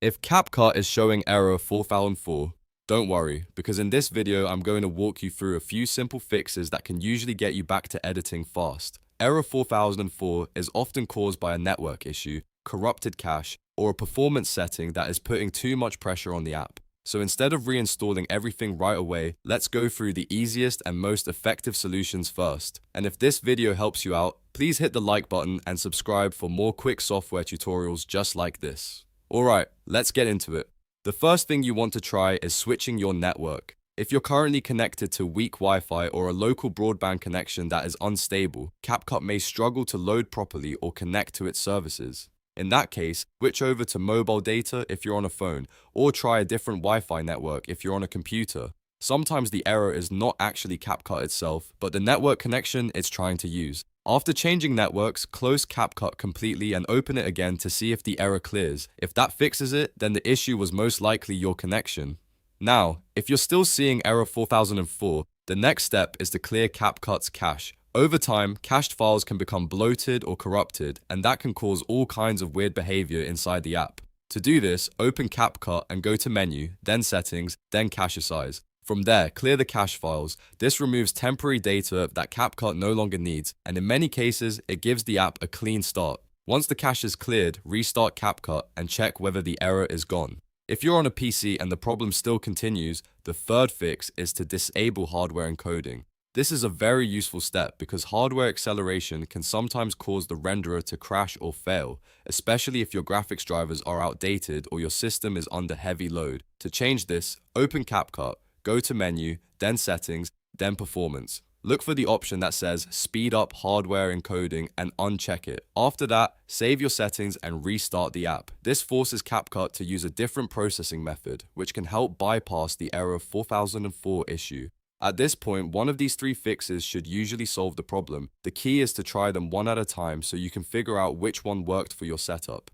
If CapCut is showing error 4004, don't worry, because in this video I'm going to walk you through a few simple fixes that can usually get you back to editing fast. Error 4004 is often caused by a network issue, corrupted cache, or a performance setting that is putting too much pressure on the app. So instead of reinstalling everything right away, let's go through the easiest and most effective solutions first. And if this video helps you out, please hit the like button and subscribe for more quick software tutorials just like this. Alright, let's get into it. The first thing you want to try is switching your network. If you're currently connected to weak Wi-Fi or a local broadband connection that is unstable, CapCut may struggle to load properly or connect to its services. In that case, switch over to mobile data if you're on a phone, or try a different Wi-Fi network if you're on a computer. Sometimes the error is not actually CapCut itself, but the network connection it's trying to use. After changing networks, close CapCut completely and open it again to see if the error clears. If that fixes it, then the issue was most likely your connection. Now, if you're still seeing error 4004, the next step is to clear CapCut's cache. Over time, cached files can become bloated or corrupted, and that can cause all kinds of weird behavior inside the app. To do this, open CapCut and go to Menu, then Settings, then Cache Size. From there, clear the cache files. This removes temporary data that CapCut no longer needs, and in many cases, it gives the app a clean start. Once the cache is cleared, restart CapCut and check whether the error is gone. If you're on a PC and the problem still continues, the third fix is to disable hardware encoding. This is a very useful step because hardware acceleration can sometimes cause the renderer to crash or fail, especially if your graphics drivers are outdated or your system is under heavy load. To change this, open CapCut, go to Menu, then Settings, then Performance. Look for the option that says Speed up hardware encoding and uncheck it. After that, save your settings and restart the app. This forces CapCut to use a different processing method, which can help bypass the error 4004 issue. At this point, one of these three fixes should usually solve the problem. The key is to try them one at a time so you can figure out which one worked for your setup.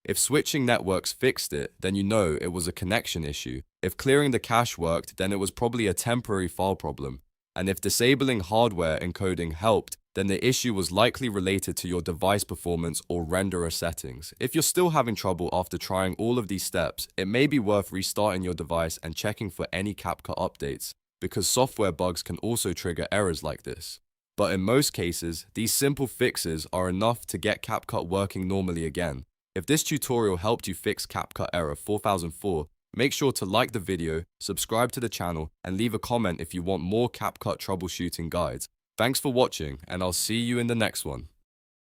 If switching networks fixed it, then you know it was a connection issue. If clearing the cache worked, then it was probably a temporary file problem. And if disabling hardware encoding helped, then the issue was likely related to your device performance or renderer settings. If you're still having trouble after trying all of these steps, it may be worth restarting your device and checking for any CapCut updates, because software bugs can also trigger errors like this. But in most cases, these simple fixes are enough to get CapCut working normally again. If this tutorial helped you fix CapCut error 4004, make sure to like the video, subscribe to the channel, and leave a comment if you want more CapCut troubleshooting guides. Thanks for watching, and I'll see you in the next one.